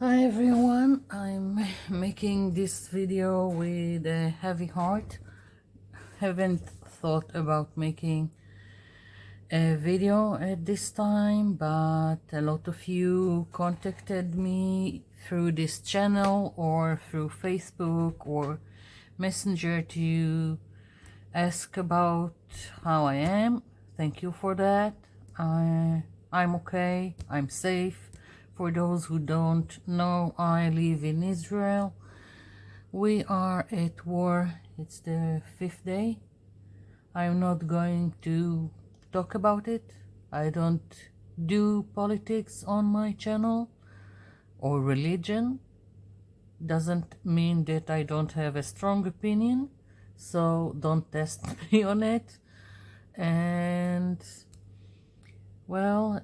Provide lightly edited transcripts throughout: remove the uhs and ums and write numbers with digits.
Hi everyone, I'm making this video with a heavy heart. Haven't thought about making a video at this time, but a lot of you contacted me through this channel or through Facebook or Messenger to ask about how I am. Thank you for that. I'm okay, I'm safe. For those who don't know, I live in Israel. We are at war. It's the 5th day. I'm not going to talk about it. I don't do politics on my channel or religion. Doesn't mean that I don't have a strong opinion, so don't test me on it. And well,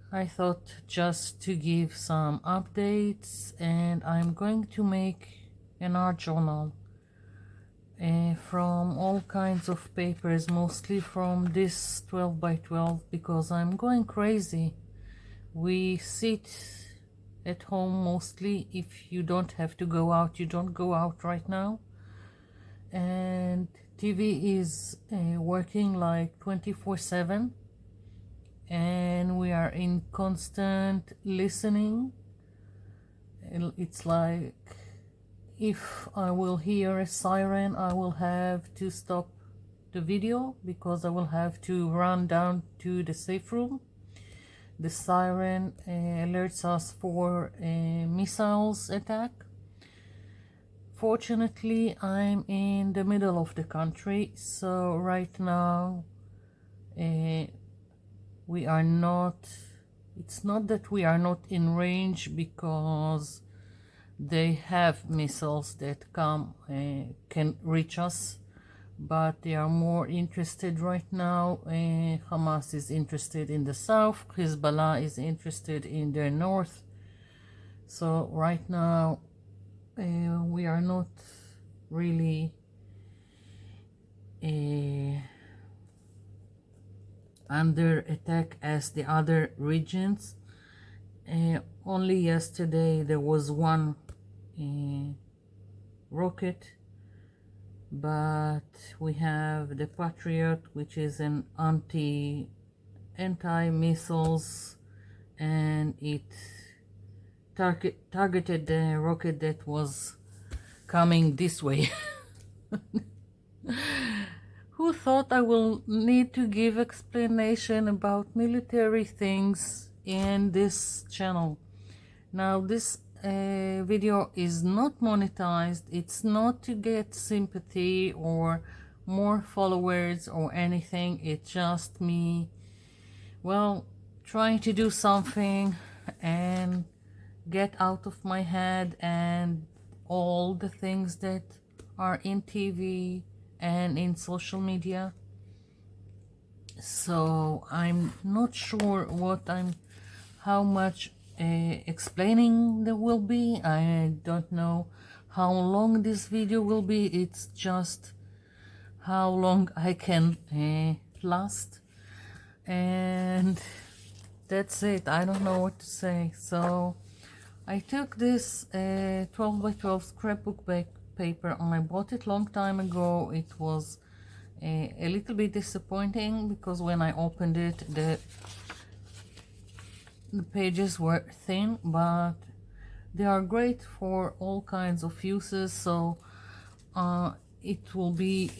I thought just to give some updates, and I'm going to make an art journal from all kinds of papers, mostly from this 12 by 12 because I'm going crazy. We sit at home mostly. If you don't have to go out, you don't go out right now, and TV is working like 24/7, and we are in constant listening. It's like if I will hear a siren, I will have to stop the video because I will have to run down to the safe room. The siren alerts us for a missiles attack. Fortunately, I'm in the middle of the country, so right now we are not, it's not that we are not in range, because they have missiles that can reach us, but they are more interested right now. Hamas is interested in the south, Hezbollah is interested in the north. So right now we are not really under attack as the other regions. Only yesterday there was one rocket, but we have the Patriot, which is an anti-missiles, and it targeted the rocket that was coming this way. Who thought I will need to give explanation about military things in this channel? Now this video is not monetized. It's not to get sympathy or more followers or anything. It's just me, well, trying to do something and get out of my head and all the things that are in TV and in social media. So I'm not sure how much explaining there will be. I don't know how long this video will be. It's just how long I can last, and that's it. I don't know what to say. So I took this 12 by 12 scrapbook paper, and I bought it long time ago. It was a little bit disappointing because when I opened it, the pages were thin, but they are great for all kinds of uses. So it will be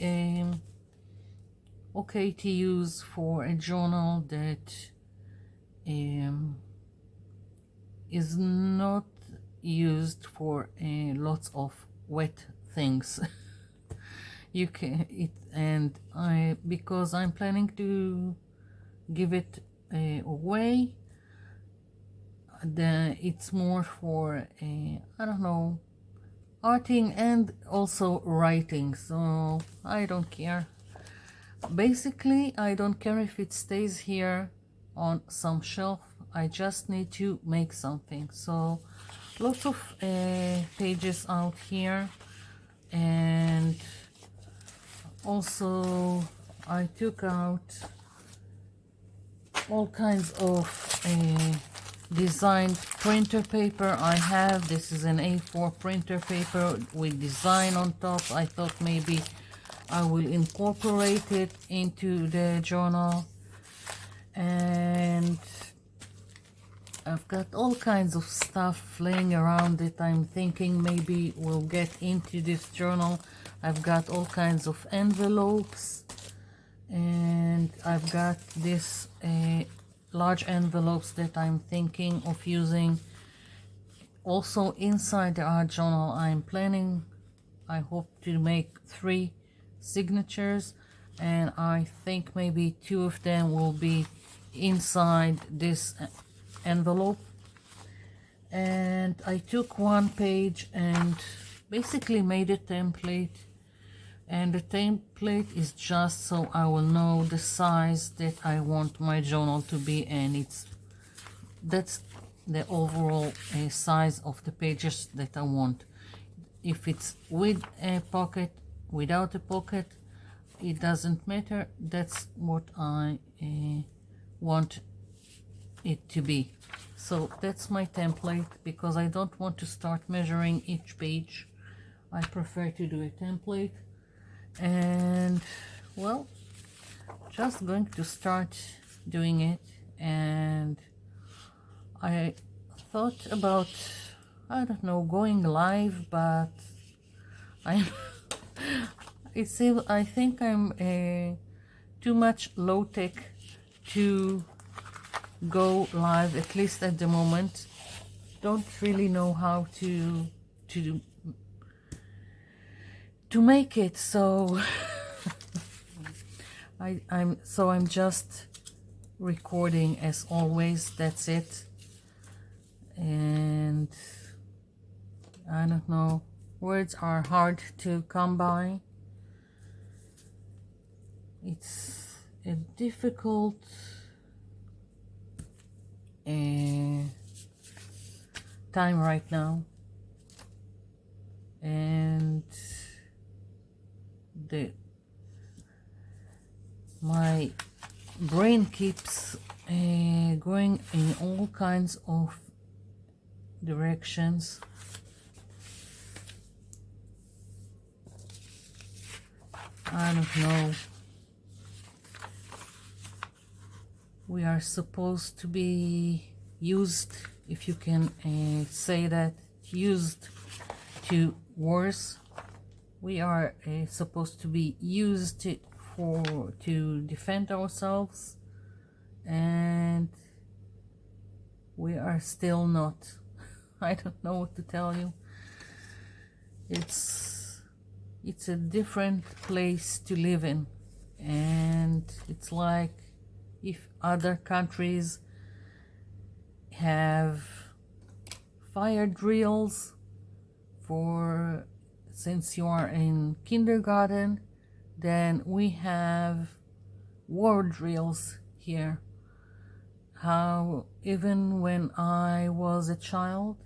okay to use for a journal that is not used for lots of wet things. You can because I'm planning to give it away. It's more for I don't know, arting and also writing, so I don't care. Basically, I don't care if it stays here on some shelf. I just need to make something. So lots of pages out here, and also I took out all kinds of designed printer paper I have. This is an A4 printer paper with design on top. I thought maybe I will incorporate it into the journal. And I've got all kinds of stuff laying around that I'm thinking maybe we'll get into this journal. I've got all kinds of envelopes, and I've got this large envelopes that I'm thinking of using. Also inside the art journal I'm planning, I hope to make 3 signatures, and I think maybe 2 of them will be inside this envelope. And I took one page and basically made a template, and the template is just so I will know the size that I want my journal to be, and that's the overall size of the pages that I want. If it's with a pocket, without a pocket, it doesn't matter. That's what I want it to be. So that's my template, because I don't want to start measuring each page. I prefer to do a template. And well, just going to start doing it. And I thought about, I don't know, going live, but I think I'm too much low tech to go live, at least at the moment. Don't really know how to make it, so I'm just recording as always. That's it. And I don't know, words are hard to come by. It's a difficult time right now, and my brain keeps going in all kinds of directions. I don't know. We are supposed to be used, if you can say that, used to wars. We are supposed to be used to defend ourselves, and we are still not. I don't know what to tell you. It's a different place to live in, and it's like if other countries have fire drills since you are in kindergarten, then we have war drills here. How even when I was a child,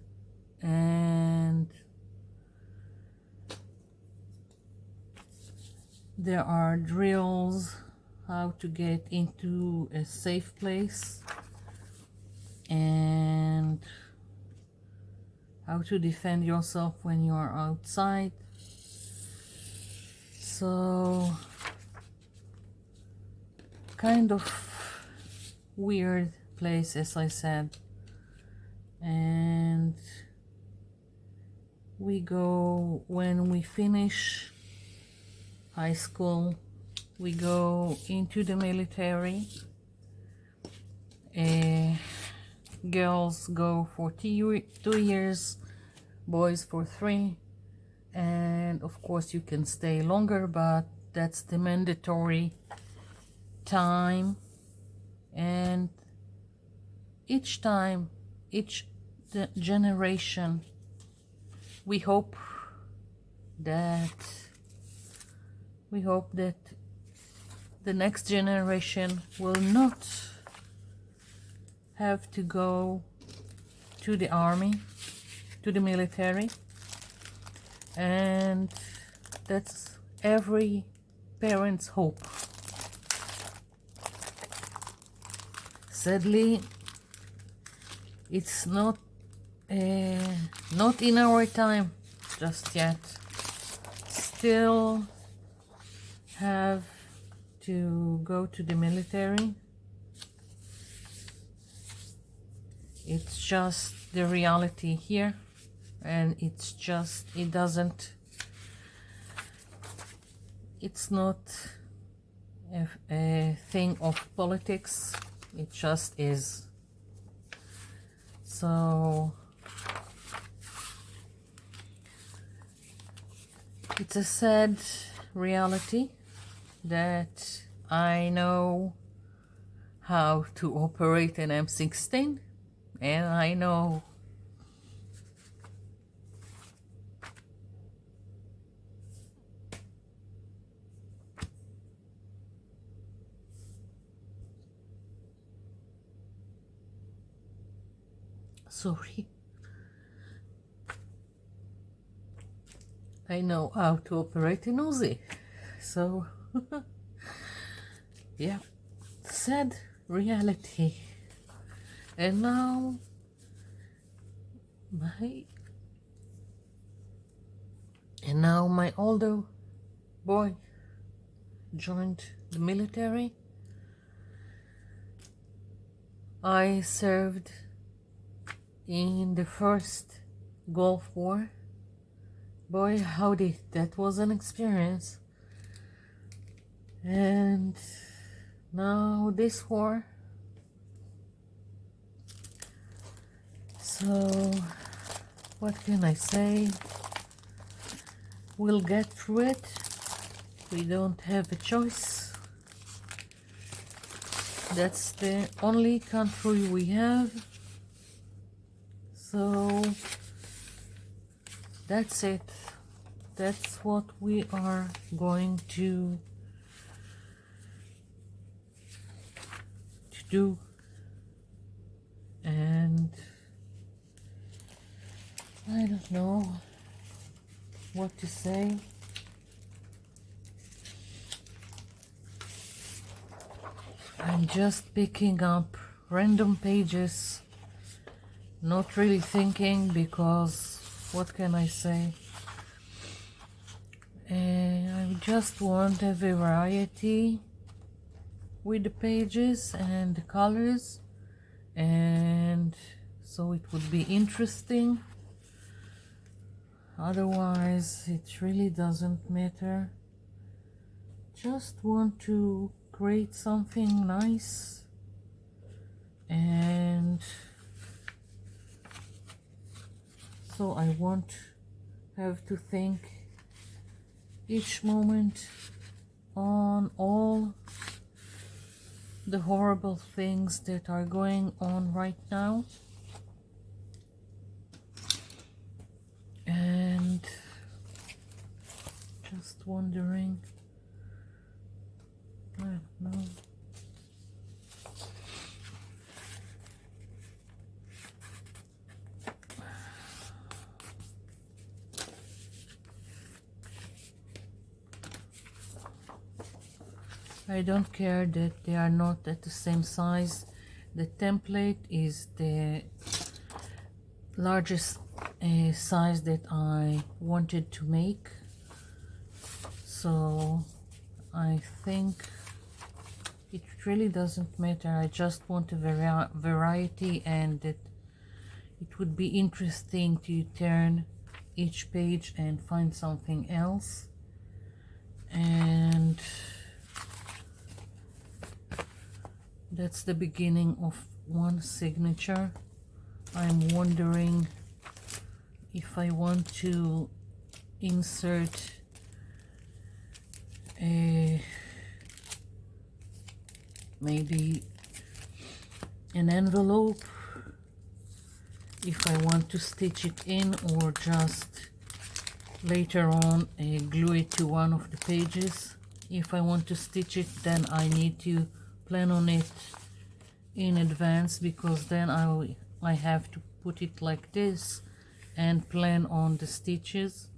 and there are drills how to get into a safe place and how to defend yourself when you are outside. So kind of weird place, as I said. And we go, when we finish high school, we go into the military. Girls go for 2 years, boys for 3, and of course you can stay longer, but that's the mandatory time. And each generation, we hope that the next generation will not have to go to the army, to the military, and that's every parent's hope. Sadly, It's not not in our time just yet. Still have to go to the military. It's just the reality here, and it's not a thing of politics. It just is. So it's a sad reality that I know how to operate an M16, and I know sorry, I know how to operate an Uzi. So yeah, sad reality. And now my older boy joined the military. I served in the first Gulf War. Boy, howdy, that was an experience. And now this war. So what can I say? We'll get through it. We don't have a choice. That's the only country we have. So that's it. That's what we are going to do. And I don't know what to say. I'm just picking up random pages, not really thinking, because what can I say? I just want a variety with the pages and the colors, and so it would be interesting. Otherwise it really doesn't matter. Just want to create something nice, and so I won't have to think each moment on all the horrible things that are going on right now. And just wondering, I don't know. I don't care that they are not at the same size. The template is the largest size that I wanted to make, so I think it really doesn't matter. I just want a variety, and that it would be interesting to turn each page and find something else. And that's the beginning of one signature. I'm wondering if I want to insert maybe an envelope, if I want to stitch it in, or just later on glue it to one of the pages. If I want to stitch it, then I need to plan on it in advance, because then I have to put it like this and plan on the stitches.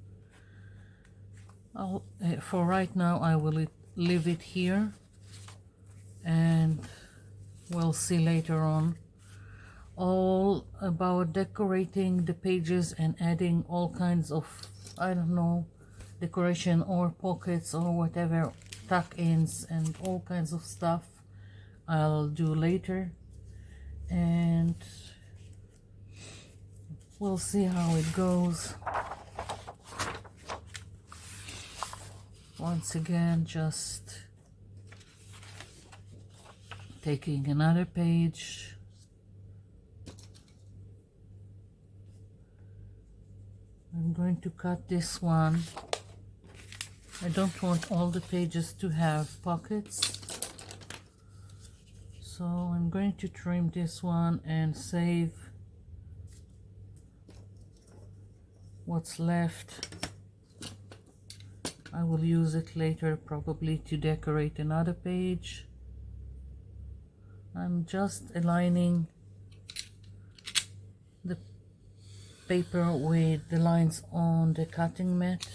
For right now I will leave it here, and we'll see later on. All about decorating the pages and adding all kinds of, I don't know, decoration or pockets or whatever, tuck-ins and all kinds of stuff I'll do later, and we'll see how it goes. Once again, just taking another page, I'm going to cut this one. I don't want all the pages to have pockets, so I'm going to trim this one and save what's left. I will use it later, probably to decorate another page. I'm just aligning the paper with the lines on the cutting mat,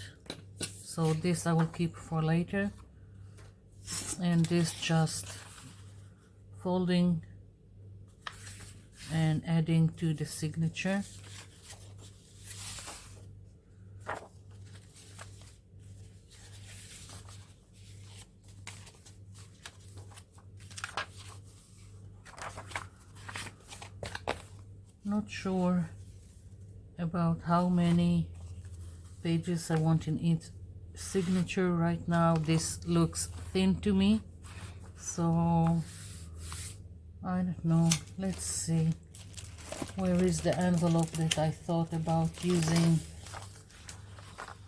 so this I will keep for later, and this just folding and adding to the signature. Not sure about how many pages I want in each signature right now. This looks thin to me, so I don't know. Let's see, where is the envelope that I thought about using?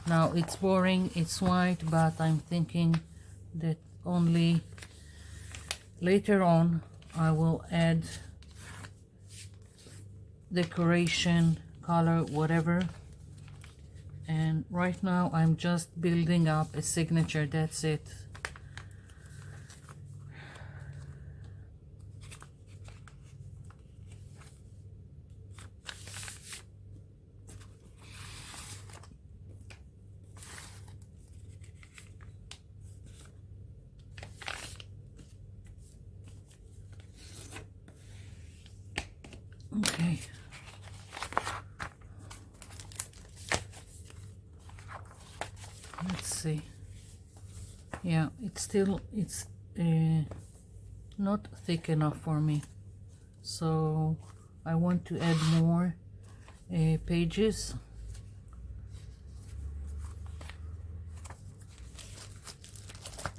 Now it's boring, it's white, but I'm thinking that only later on I will add decoration, color, whatever, and right now I'm just building up a signature. That's it. Okay. Let's see. Yeah, it's not thick enough for me, so I want to add more pages.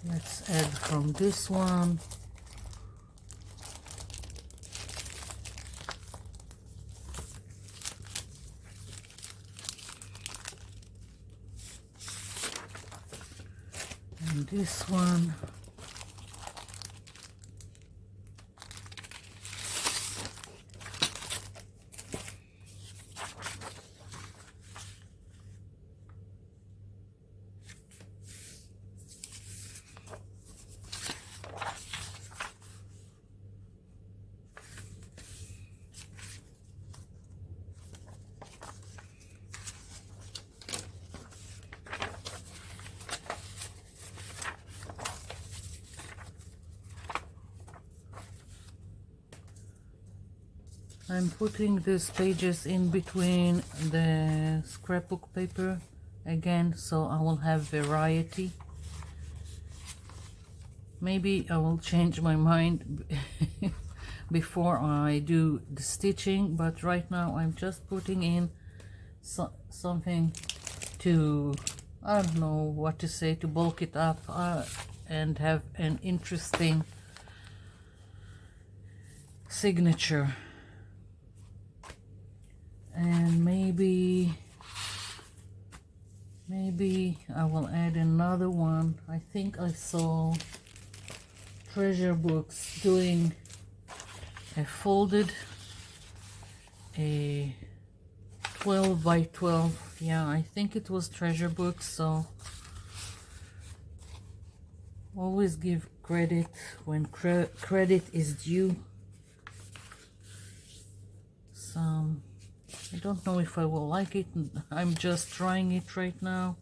Let's add from this one. And this one. I'm putting these pages in between the scrapbook paper again, so I will have variety. Maybe I will change my mind before I do the stitching, but right now I'm just putting in something to, I don't know what to say, to bulk it up and have an interesting signature. And maybe I will add another one. I think I saw Treasure Books doing a folded, a 12 by 12. Yeah, I think it was Treasure Books. So always give credit when credit is due. Some, I don't know if I will like it. I'm just trying it right now.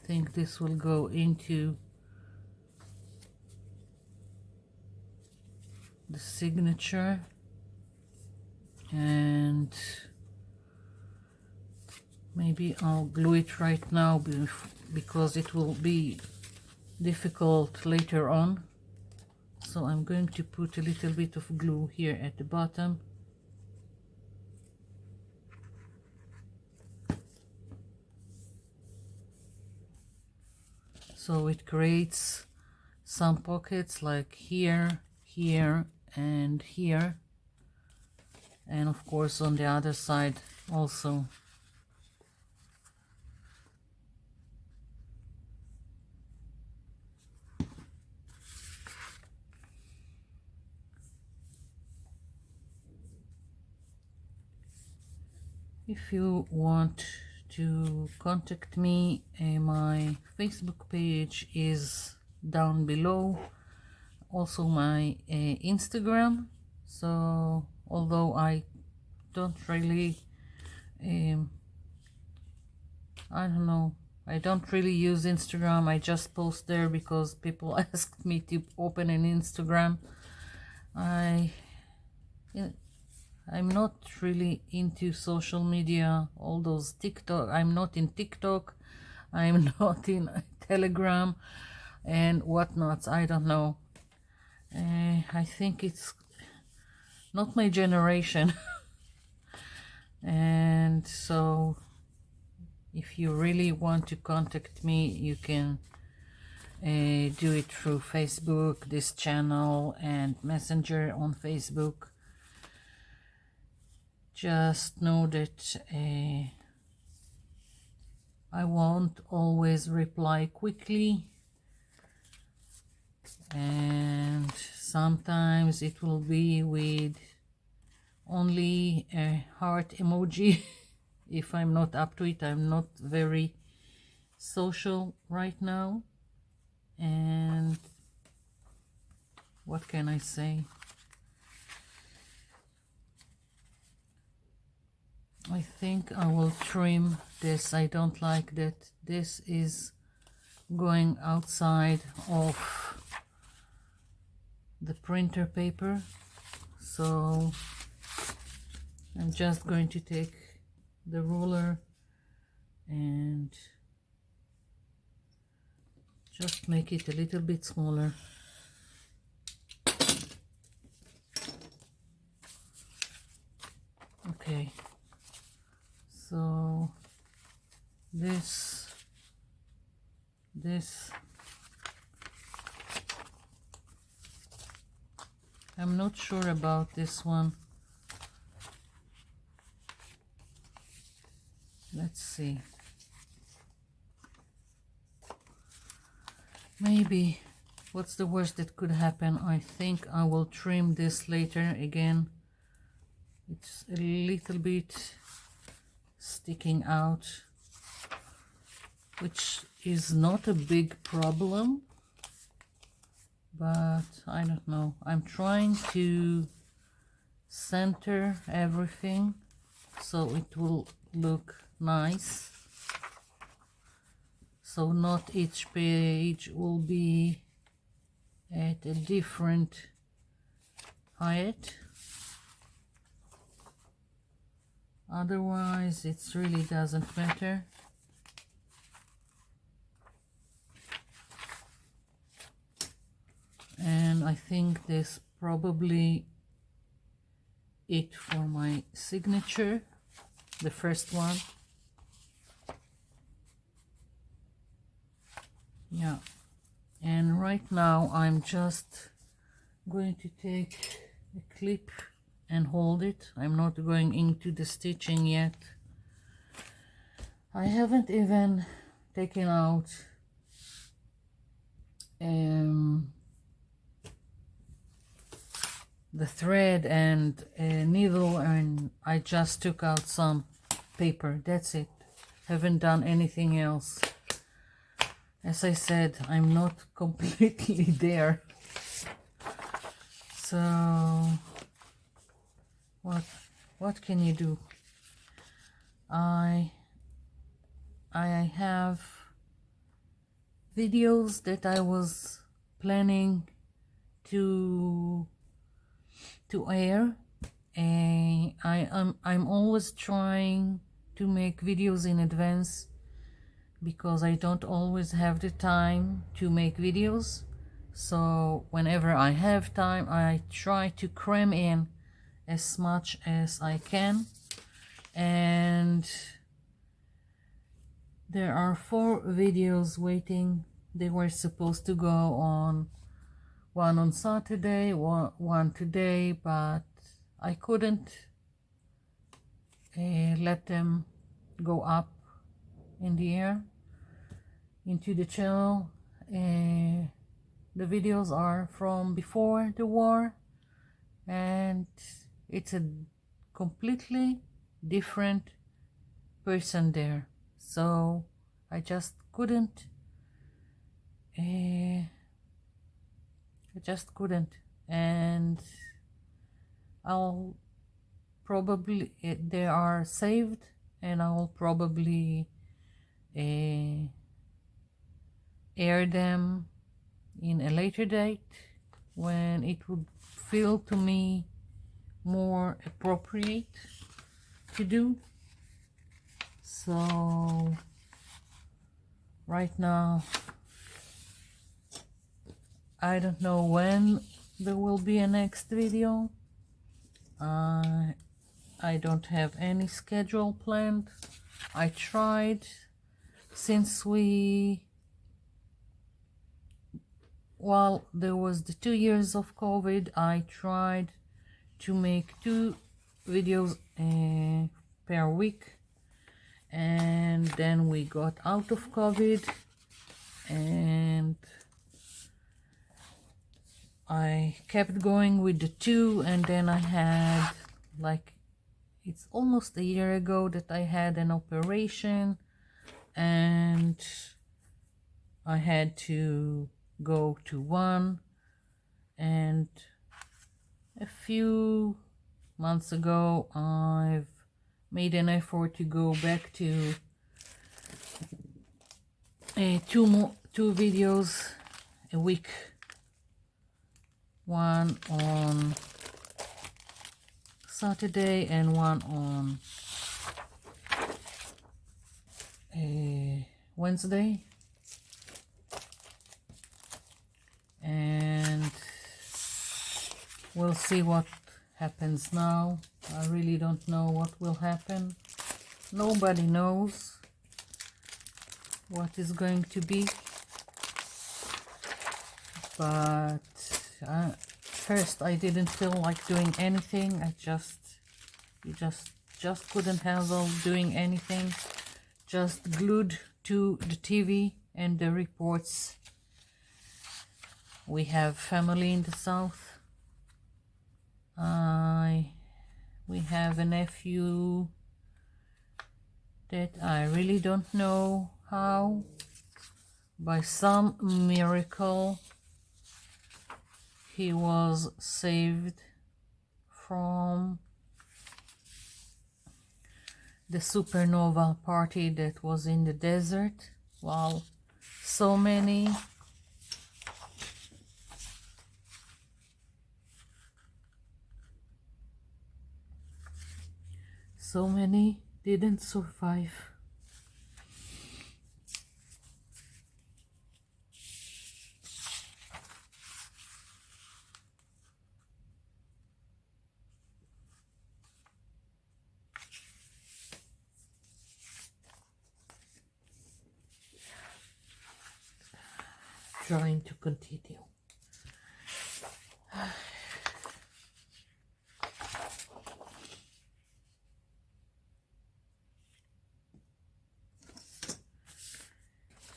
think this will go into the signature, and maybe I'll glue it right now because it will be difficult later on. So I'm going to put a little bit of glue here at the bottom. So it creates some pockets like here, here, and here. And of course on the other side also. If you want to contact me, my Facebook page is down below. Also my Instagram. So although I don't really I don't know, I don't really use Instagram. I just post there because people asked me to open an Instagram. I'm not really into social media, all those TikTok. I'm not in TikTok. I'm not in Telegram and whatnots. I don't know. I think it's not my generation. And so if you really want to contact me, you can do it through Facebook, this channel, and Messenger on Facebook. Just know that I won't always reply quickly, and sometimes it will be with only a heart emoji. If I'm not up to it, I'm not very social right now, and what can I say? I think I will trim this. I don't like that this is going outside of the printer paper, so I'm just going to take the ruler and just make it a little bit smaller. Okay, so this I'm not sure about this one. Let's see. Maybe, what's the worst that could happen? I think I will trim this later again. It's a little bit sticking out, which is not a big problem, but I don't know. I'm trying to center everything so it will look nice, so not each page will be at a different height. Otherwise it really doesn't matter. And I think this probably it for my signature, the first one. Yeah, and right now I'm just going to take a clip and hold it. I'm not going into the stitching yet. I haven't even taken out the thread and a needle, and I just took out some paper. That's it. Haven't done anything else. As I said, I'm not completely there. So what can you do? I have videos that I was planning to air. And I'm always trying to make videos in advance because I don't always have the time to make videos. So whenever I have time, I try to cram in as much as I can. And there are 4 videos waiting. They were supposed to go on, one on Saturday, one today, but I couldn't let them go up in the air into the channel. The videos are from before the war, and it's a completely different person there, so I just couldn't and I'll probably they are saved, and I will probably air them in a later date when it would feel to me more appropriate to do. So right now I don't know when there will be a next video. I don't have any schedule planned. I tried since while there was the 2 years of COVID, I tried to make 2 videos per week, and then we got out of COVID, and I kept going with the 2, and then I had, like, it's almost a year ago that I had an operation, and I had to go to one, and a few months ago I've made an effort to go back to 2 videos a week, one on Saturday and one on Wednesday. And we'll see what happens now. I really don't know what will happen. Nobody knows what is going to be. But first I didn't feel like doing anything. You just couldn't handle doing anything. Just glued to the TV and the reports. We have family in the south. We have a nephew that I really don't know how, by some miracle, he was saved from the supernova party that was in the desert, while so many didn't survive. Trying to continue.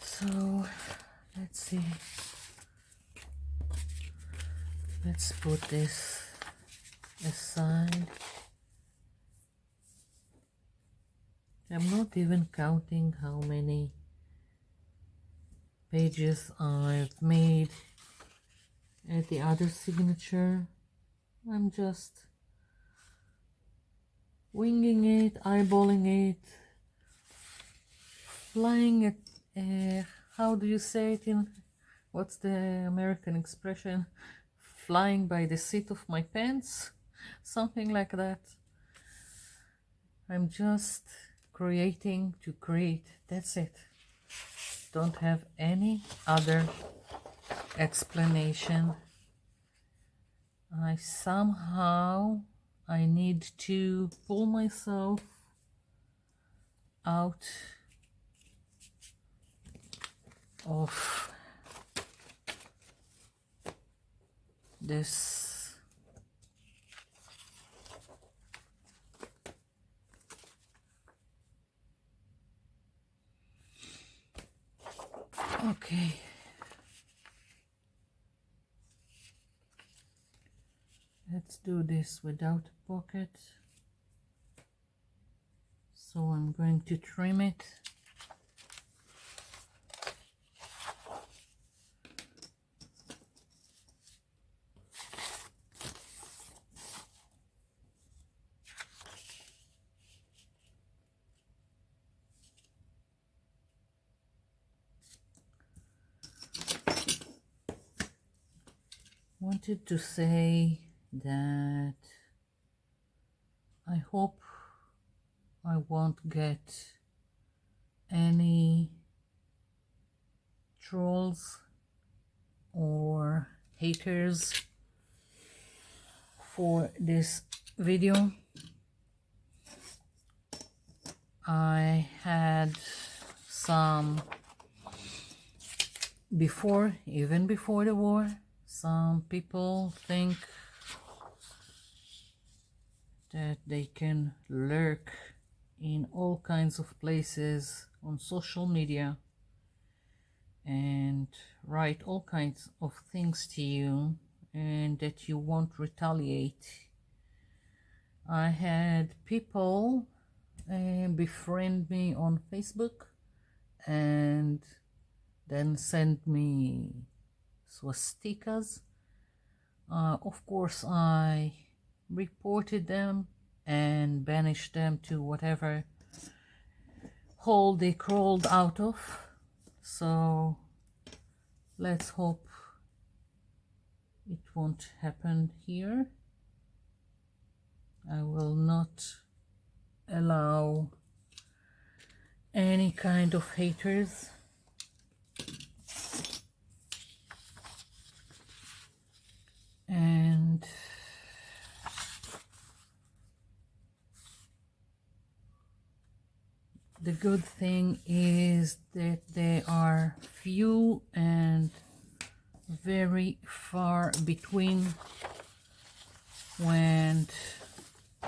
So let's see. Let's put this aside. I'm not even counting how many pages I've made at the other signature. I'm just winging it, eyeballing it, flying how do you say it in, what's the American expression? Flying by the seat of my pants? Something like that. I'm just creating to create. That's it. Don't have any other explanation. I need to pull myself out of this okay. Let's do this without a pocket. So I'm going to trim it. Wanted to say that I hope I won't get any trolls or haters for this video. I had some even before the war. Some people think that they can lurk in all kinds of places on social media and write all kinds of things to you, and that you won't retaliate. I had people befriend me on Facebook and then send me swastikas. Of course, I reported them and banished them to whatever hole they crawled out of. So let's hope it won't happen here. I will not allow any kind of haters. And the good thing is that they are few and very far between, when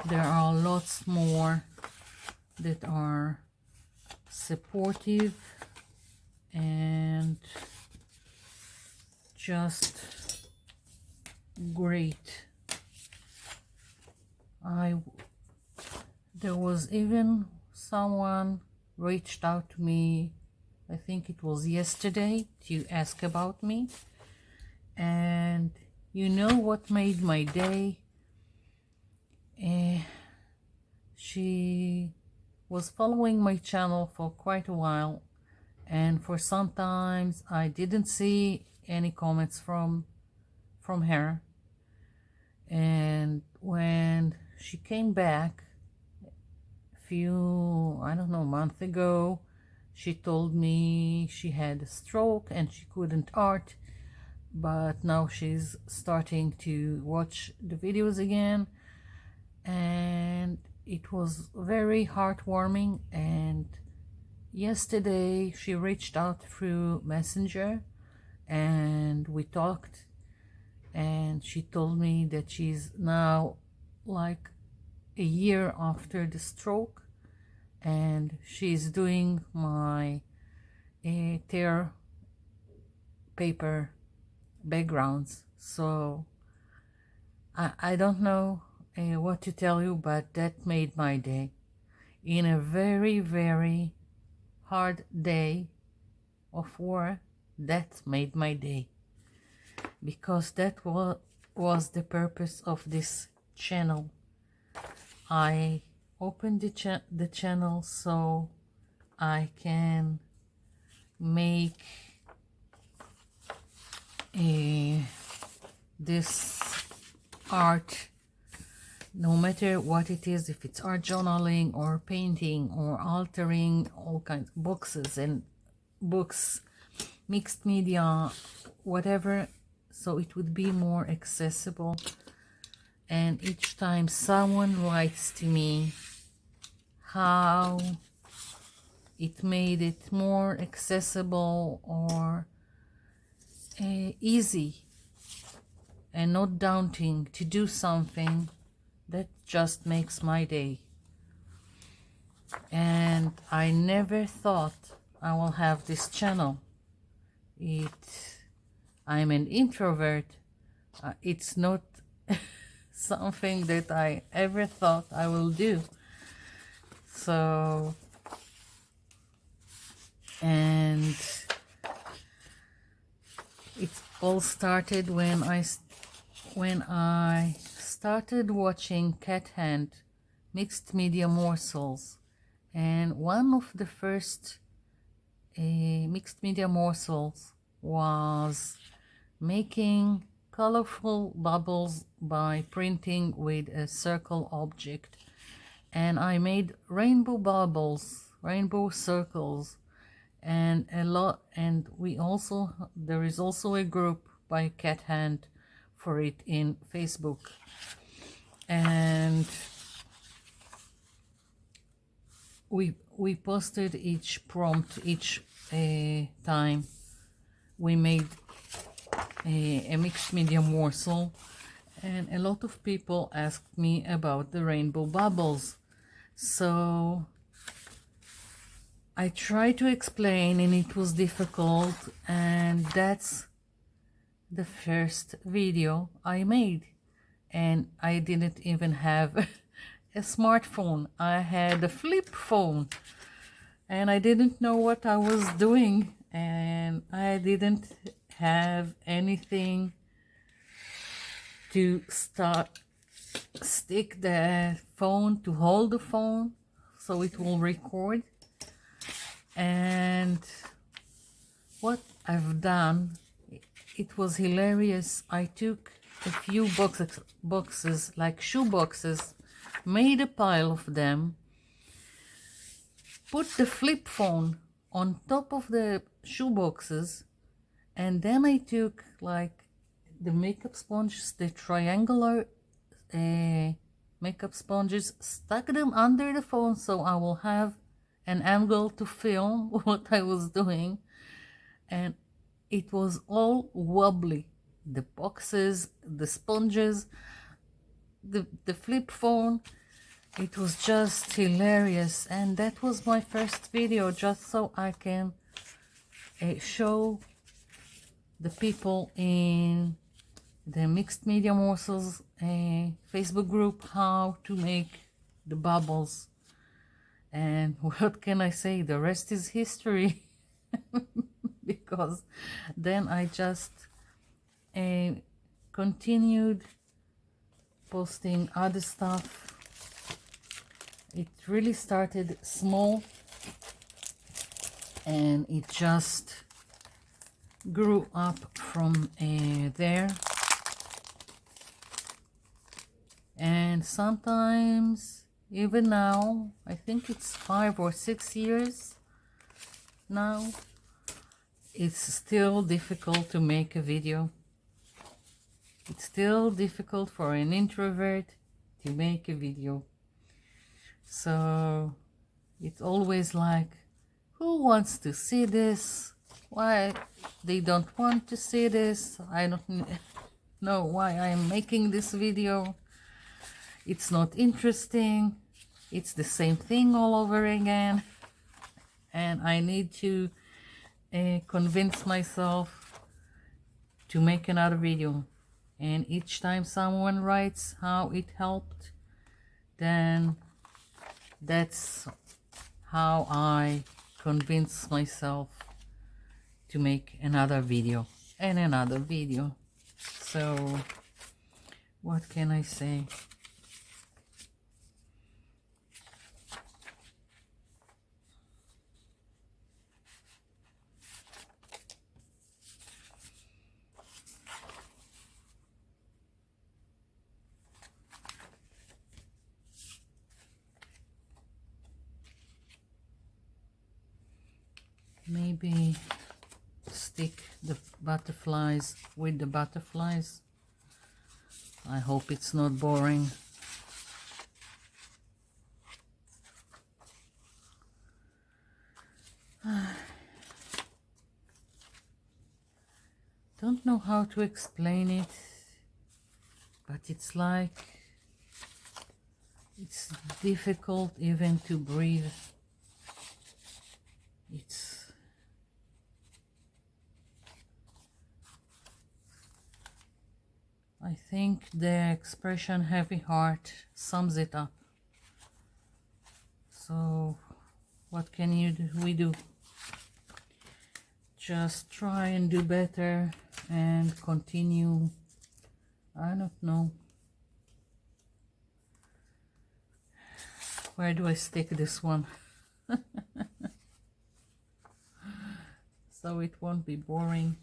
there are lots more that are supportive and just great. There was even someone reached out to me, I think it was yesterday, to ask about me. And you know what made my day? She was following my channel for quite a while, and for sometimes I didn't see any comments from her. And when she came back I don't know, month ago, she told me she had a stroke and she couldn't art, but now she's starting to watch the videos again, and it was very heartwarming. And yesterday she reached out through Messenger and we talked, and she told me that she's now like a year after the stroke, and she's doing my tear paper backgrounds. So I don't know what to tell you, but that made my day. In a very, very hard day of war, that made my day, because that was the purpose of this channel. I opened the channel so I can make this art, no matter what it is, if it's art journaling or painting or altering all kinds of boxes and books, mixed media, whatever, so it would be more accessible. And each time someone writes to me how it made it more accessible or easy and not daunting to do something, that just makes my day. And I never thought I will have this channel. I'm an introvert. It's not something that I ever thought I will do. So, and it all started when I started watching Cat Hand Mixed Media Morsels, and one of the first mixed media morsels was making colorful bubbles by printing with a circle object. And I made rainbow bubbles, rainbow circles, and a lot. And there is also a group by Cat Hand for it in Facebook. And we posted each prompt each time we made a mixed media morsel, and a lot of people asked me about the rainbow bubbles. So I tried to explain, and it was difficult, and that's the first video I made. And I didn't even have a smartphone. I had a flip phone, and I didn't know what I was doing, and I didn't have anything to stick the phone, to hold the phone so it will record. And what I've done, it was hilarious. I took a few boxes like shoe boxes, made a pile of them, put the flip phone on top of the shoe boxes, and then I took like the makeup sponges, the triangular makeup sponges, stuck them under the phone so I will have an angle to film what I was doing. And it was all wobbly. The boxes, the sponges, the flip phone. It was just hilarious. And that was my first video, just so I can show the people in the Mixed Media Morsels Facebook group how to make the bubbles. And what can I say? The rest is history. Because then I just continued posting other stuff. It really started small, and it just grew up from there. And sometimes, even now, I think it's 5 or 6 years now, it's still difficult to make a video. It's still difficult for an introvert to make a video. So it's always like, who wants to see this? Why they don't want to see this? I don't know why I'm making this video. It's not interesting. It's the same thing all over again. And I need to convince myself to make another video. And each time someone writes how it helped, then that's how I convince myself to make another video and another video. So what can I say? maybe stick the butterflies with the butterflies. I hope it's not boring. Don't know how to explain it, but it's like it's difficult even to breathe. I think the expression heavy heart sums it up. So what can we do? Just try and do better and continue. I don't know. Where do I stick this one? So it won't be boring.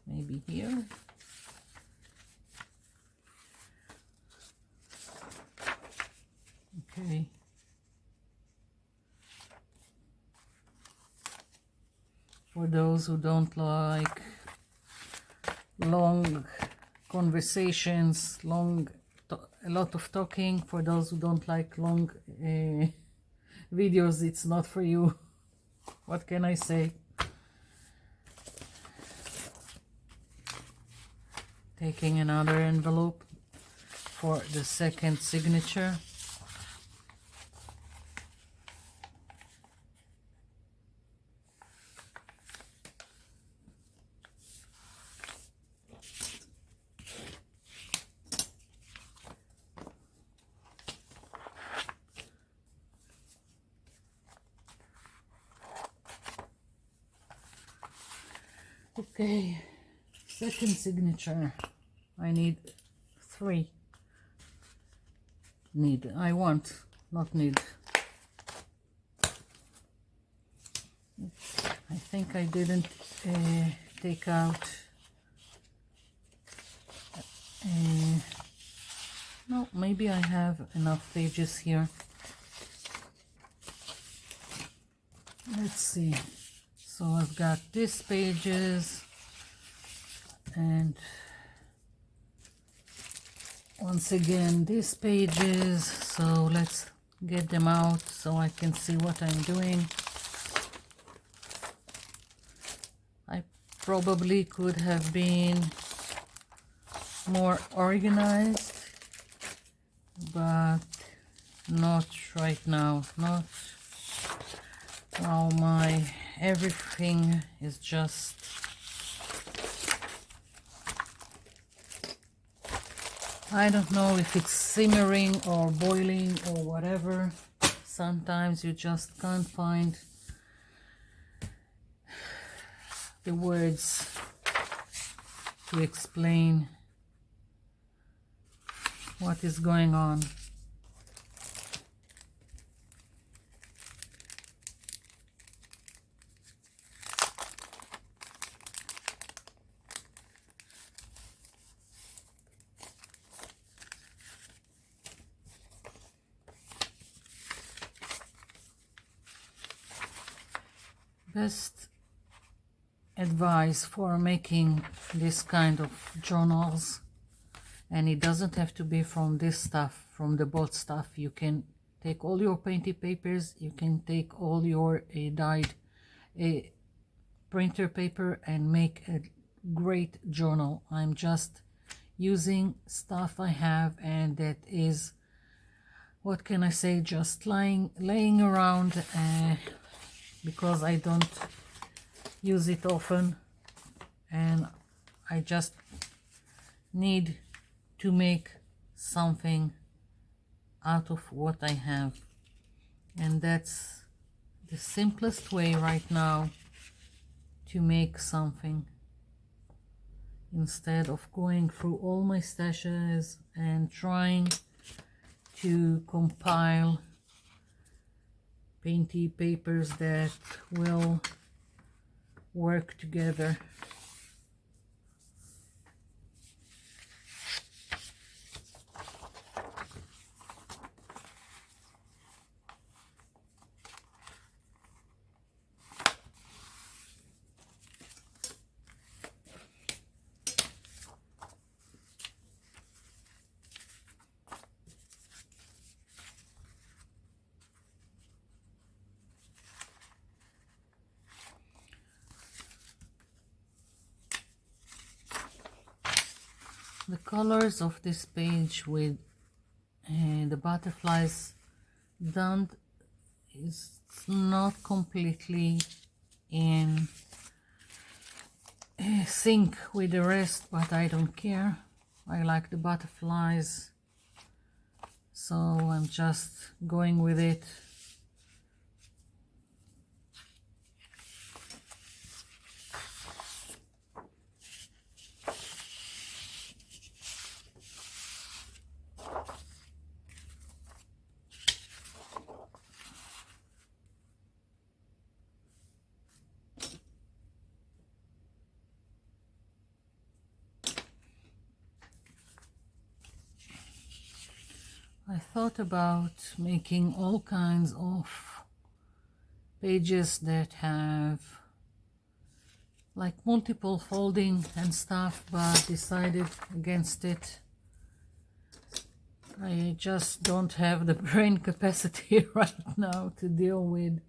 Maybe here. Okay. For those who don't like long conversations, a lot of talking, for those who don't like long videos, it's not for you. What can I say? Taking another envelope for the second signature. Okay, second signature. I need 3. Need. I want, not need. I think I didn't take out. No, maybe I have enough pages here. Let's see. So I've got these pages, and once again these pages. So let's get them out so I can see what I'm doing. I probably could have been more organized, but not right now. Not now. Everything is just I don't know if it's simmering or boiling or whatever. Sometimes you just can't find the words to explain what is going on. Best advice for making this kind of journals, and it doesn't have to be from this stuff, from the bought stuff. You can take all your painted papers, you can take all your dyed printer paper and make a great journal. I'm just using stuff I have, and that is, what can I say, just laying around because I don't use it often, and I just need to make something out of what I have, and that's the simplest way right now to make something, instead of going through all my stashes and trying to compile painty papers that will work together. the colors of this page with the butterflies done is not completely in sync with the rest, but I don't care. I like the butterflies, so I'm just going with it. I thought about making all kinds of pages that have like multiple folding and stuff, but decided against it. I just don't have the brain capacity right now to deal with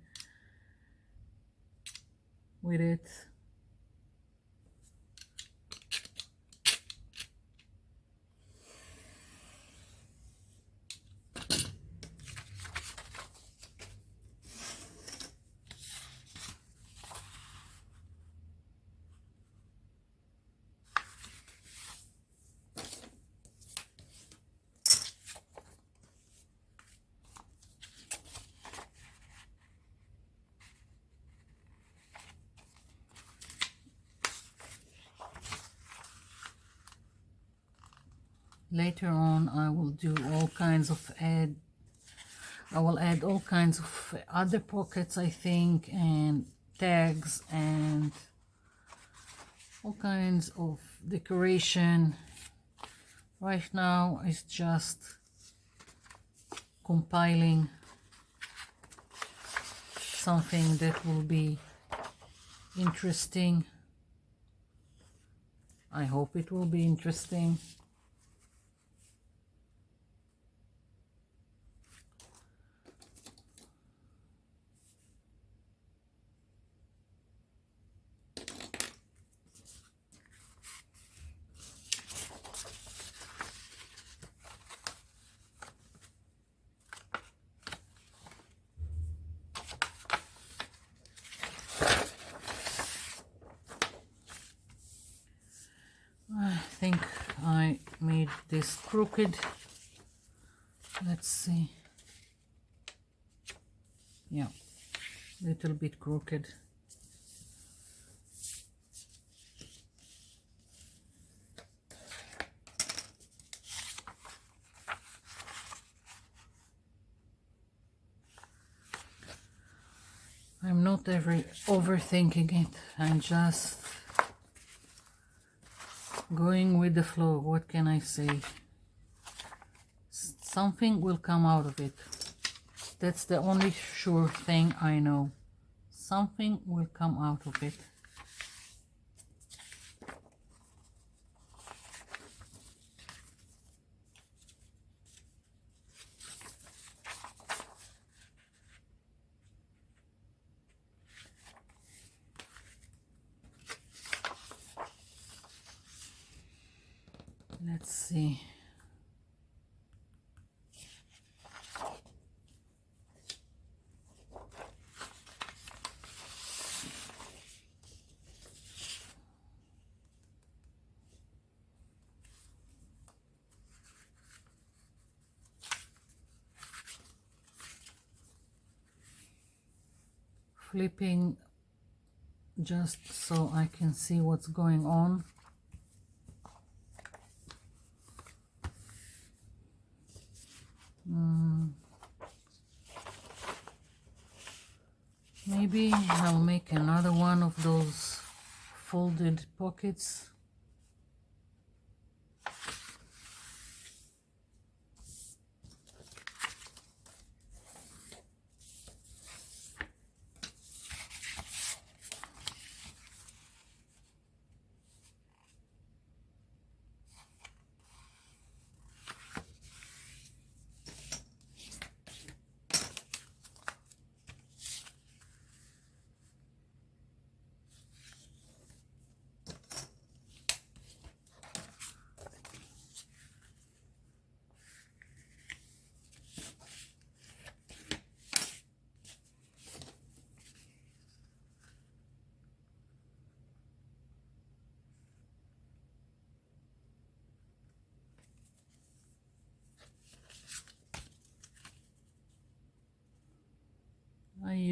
it. Later on I will do all kinds of I will add all kinds of other pockets, I think, and tags and all kinds of decoration. Right now it's just compiling something that will be interesting. I hope it will be interesting. I think I made this crooked. Let's see. Yeah, little bit crooked. I'm not overthinking it. I'm just going with the flow. What can I say? Something will come out of it. That's the only sure thing I know. Something will come out of it. Let's see. Flipping just so I can see what's going on. Maybe I'll make another one of those folded pockets.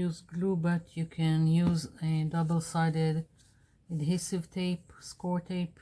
use glue, but you can use a double-sided adhesive tape, score tape.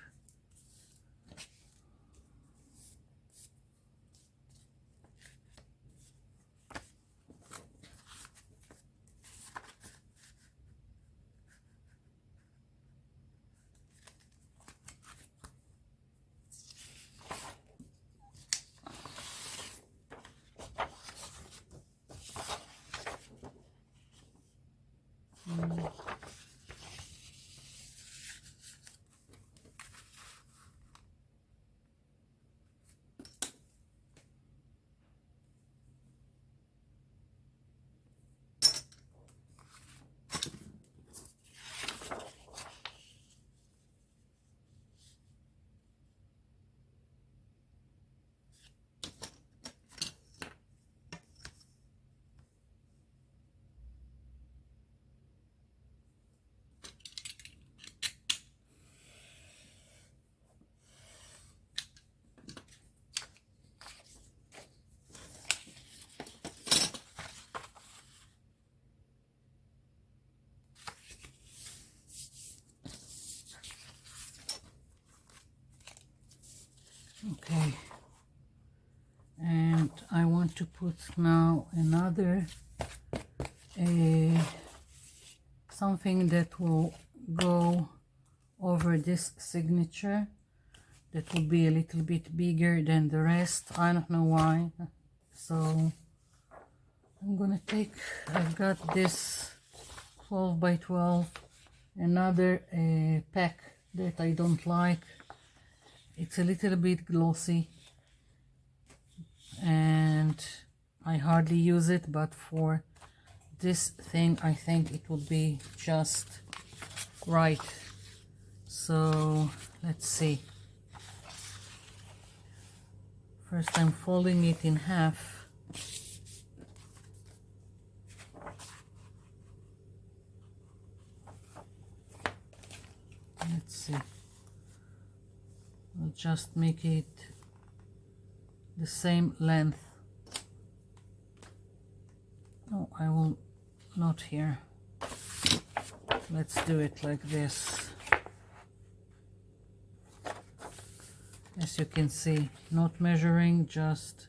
Okay, and I want to put now another something that will go over this signature, that will be a little bit bigger than the rest. I don't know why. So I'm gonna take, I've got this 12 by 12, another pack that I don't like. It's a little bit glossy and I hardly use it, but for this thing I think it would be just right. So let's see. First I'm folding it in half. Let's see. I'll just make it the same length. Oh, I will not here. Let's do it like this. As you can see, not measuring, just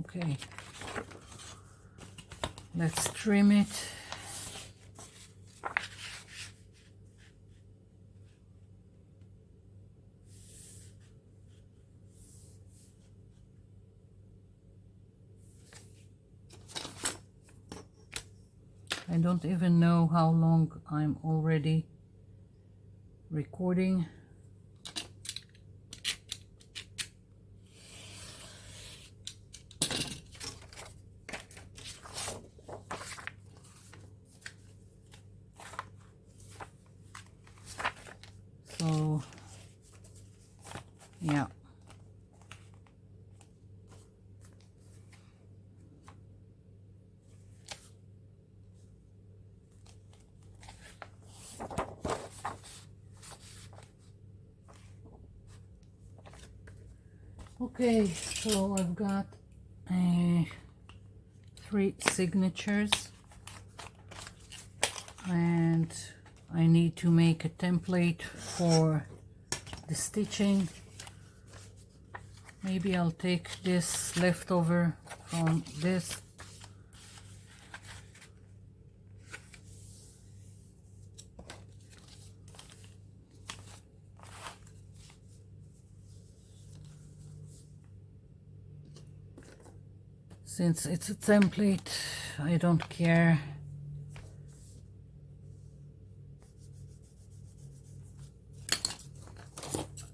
okay. Let's trim it. I don't even know how long I'm already recording. So, yeah. Okay, so I've got 3 signatures and I need to make a template for the stitching. Maybe I'll take this leftover from this. Since it's a template, I don't care.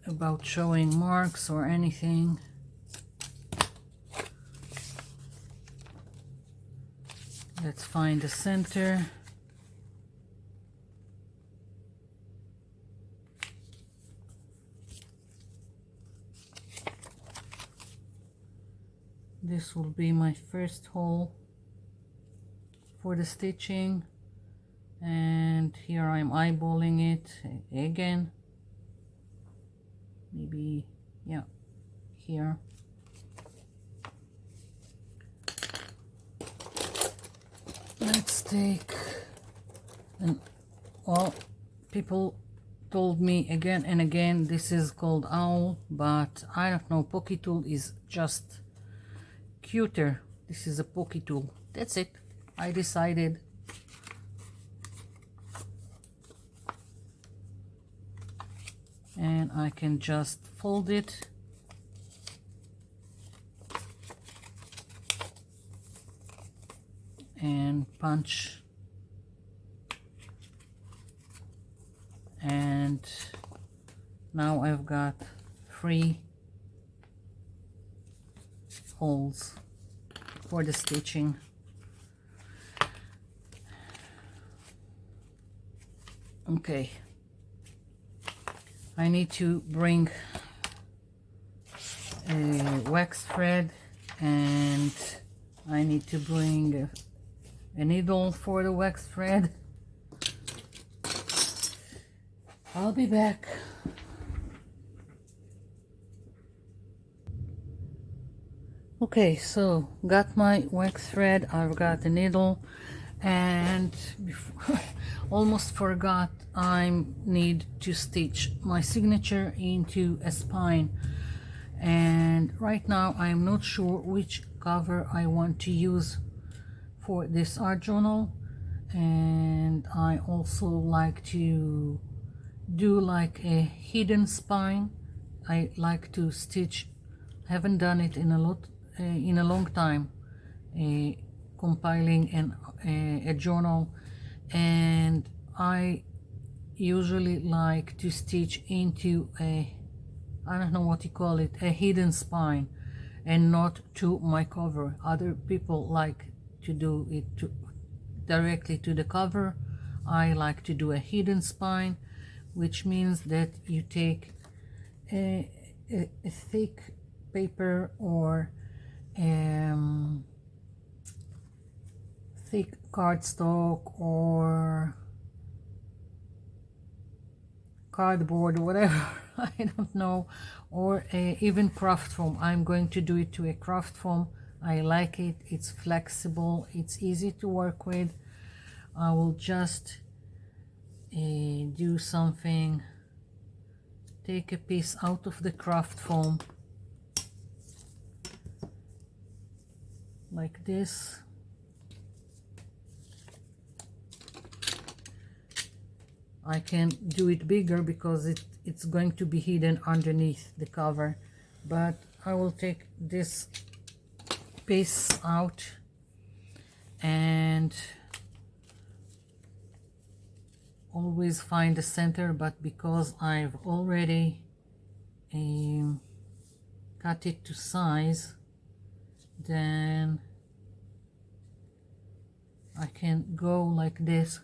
About showing marks or anything. Let's find the center. This will be my first hole for the stitching, and here I'm eyeballing it again. Maybe, yeah, here. let's take, and well, people told me again and again this is called owl, but I don't know, pokey tool is just cuter. This is a pokey tool. That's it. I decided. And I can just fold it and punch, and now I've got 3 holes for the stitching. Okay, I need to bring a wax thread, and I need to bring a needle for the wax thread. I'll be back. Okay, so got my wax thread, I've got a needle, and before, almost forgot, I need to stitch my signature into a spine. And right now I'm not sure which cover I want to use for this art journal, and I also like to do like a hidden spine. I like to stitch, haven't done it in a long time, compiling a journal, and I usually like to stitch into a, I don't know what you call it, a hidden spine, and not to my cover. Other people like to do it directly to the cover. I like to do a hidden spine, which means that you take a thick paper or thick cardstock or cardboard, whatever, I don't know, or even craft foam. I'm going to do it to a craft foam. I like it, it's flexible, it's easy to work with. I will just do something, take a piece out of the craft foam like this. I can do it bigger because it's going to be hidden underneath the cover, but I will take this piece out and always find the center, but because I've already cut it to size, then I can go like this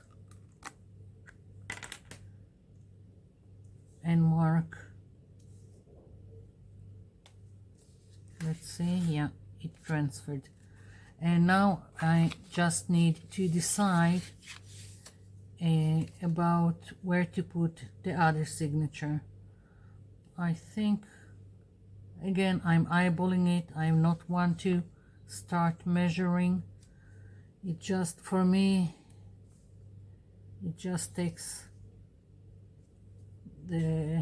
and mark. Let's see, yeah, it transferred. And now I just need to decide about where to put the other signature. I think, again, I'm eyeballing it. I'm not one to start measuring. It just, for me, it just takes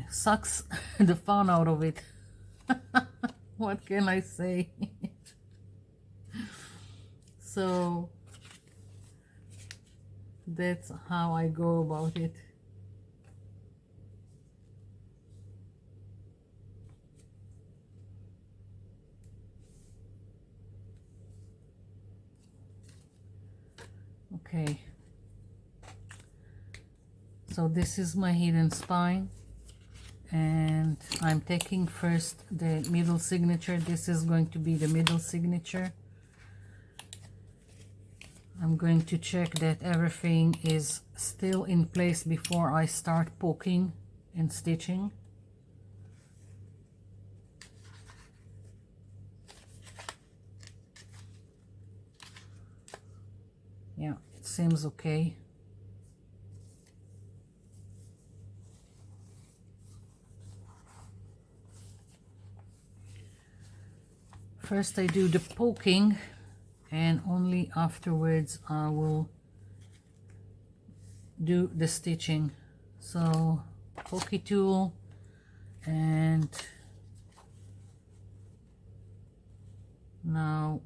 sucks the fun out of it. What can I say? So that's how I go about it. Okay, so this is my hidden spine, and I'm taking first the middle signature. This is going to be the middle signature. I'm going to check that everything is still in place before I start poking and stitching. Yeah, it seems okay. First I do the poking, and only afterwards I will do the stitching. So pokey tool and now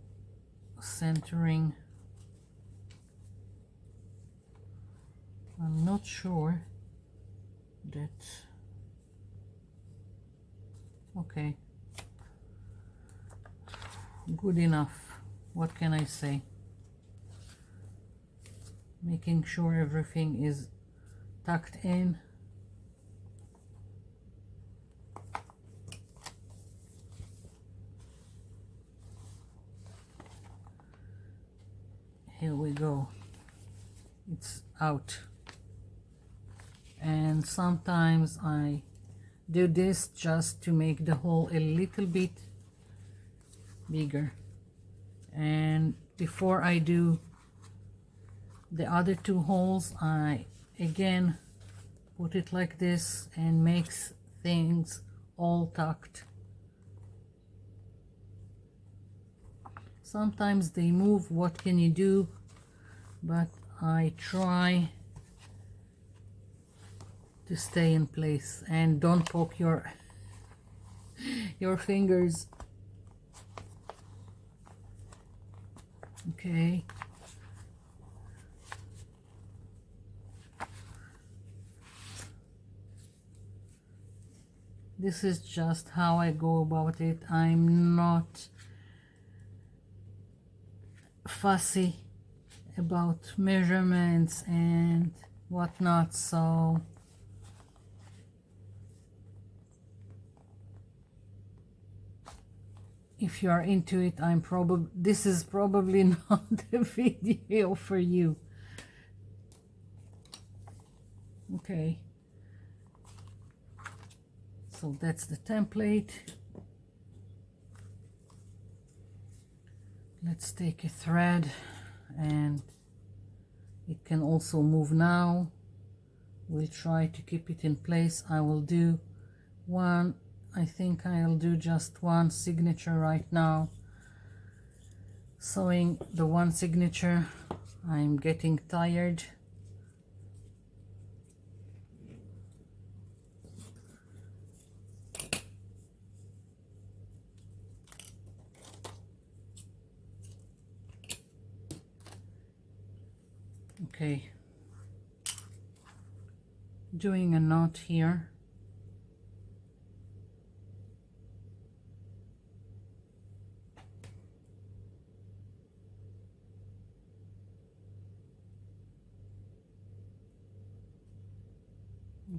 centering. I'm not sure that, okay, good enough. What can I say? Making sure everything is tucked in. Here we go. It's out. And sometimes I do this just to make the hole a little bit bigger. And before I do the other two holes, I again put it like this and makes things all tucked. Sometimes they move, what can you do? But I try to stay in place and don't poke your fingers. Okay. This is just how I go about it. I'm not fussy about measurements and whatnot, so if you are into it, this is probably not a video for you. Okay, so that's the template. Let's take a thread, and it can also move now. We'll try to keep it in place. I will do one, I think I'll do just one signature right now. Sewing the one signature. I'm getting tired. Okay, doing a knot here.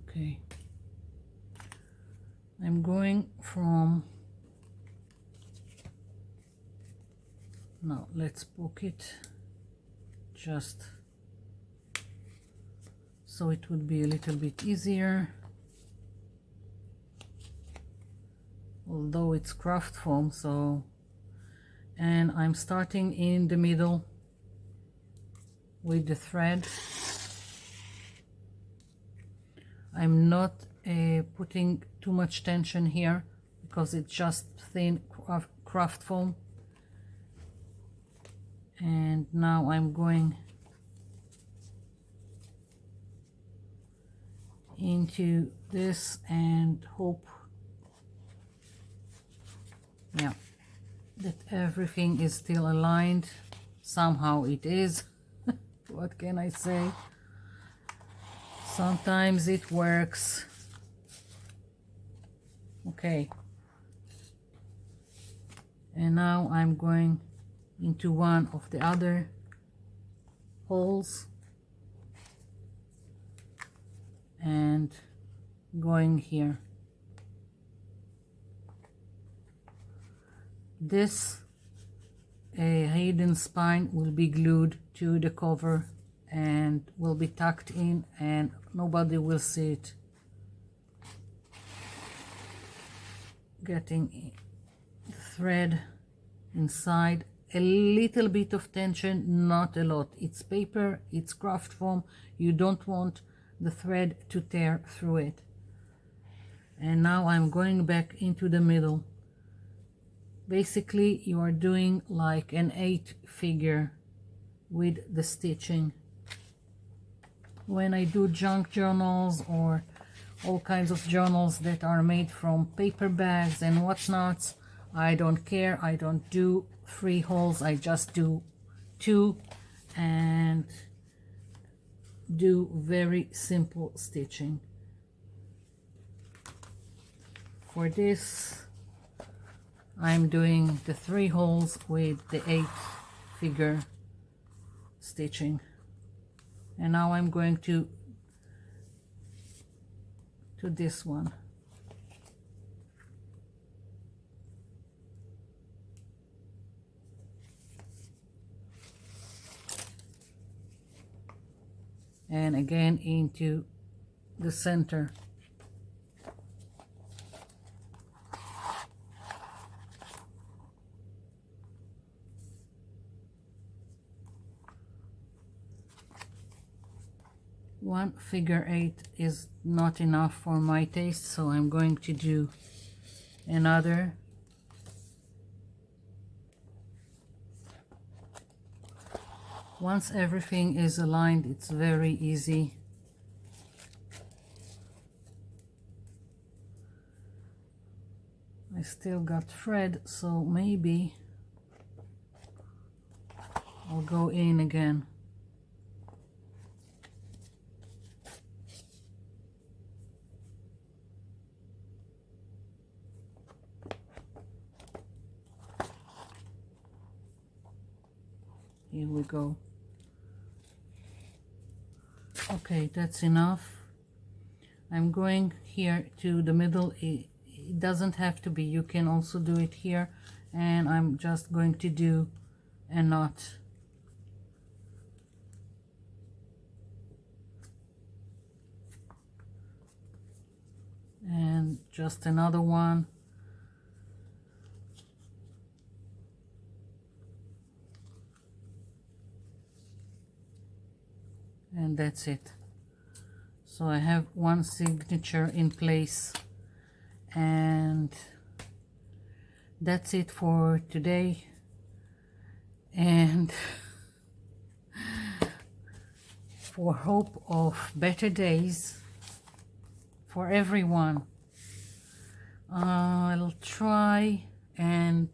Okay, I'm going from, now let's poke it just so it would be a little bit easier, although it's craft foam. So, and I'm starting in the middle with the thread. I'm not putting too much tension here because it's just thin craft foam. And now I'm going into this and hope, yeah, that everything is still aligned. Somehow it is. What can I say? Sometimes it works. Okay, and now I'm going into one of the other holes and going here. This hidden spine will be glued to the cover and will be tucked in and nobody will see it. Getting the thread inside, a little bit of tension, not a lot. It's paper, it's craft foam, you don't want the thread to tear through it. And now I'm going back into the middle Basically you are doing like an 8 figure with the stitching. When I do junk journals or all kinds of journals that are made from paper bags and whatnot, I don't care. I don't do 3 holes, I just do 2 and do very simple stitching. For this I'm doing the 3 holes with the 8 figure stitching, and now I'm going to this one. And again into the center. One figure 8 is not enough for my taste, so I'm going to do another. Once everything is aligned, it's very easy. I still got thread, so maybe I'll go in again. Here we go. Okay, that's enough. I'm going here to the middle. It doesn't have to be, you can also do it here, and I'm just going to do a knot. And just another one. And that's it. So I have one signature in place, and that's it for today. And for hope of better days for everyone, I'll try, and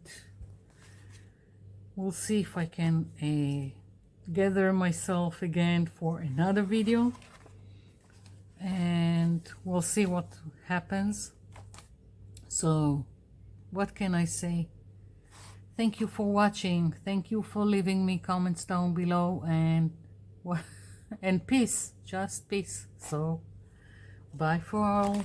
we'll see if I can gather myself again for another video, and we'll see what happens. So what can I say? Thank you for watching. Thank you for leaving me comments down below, and and peace, just peace. So bye for all.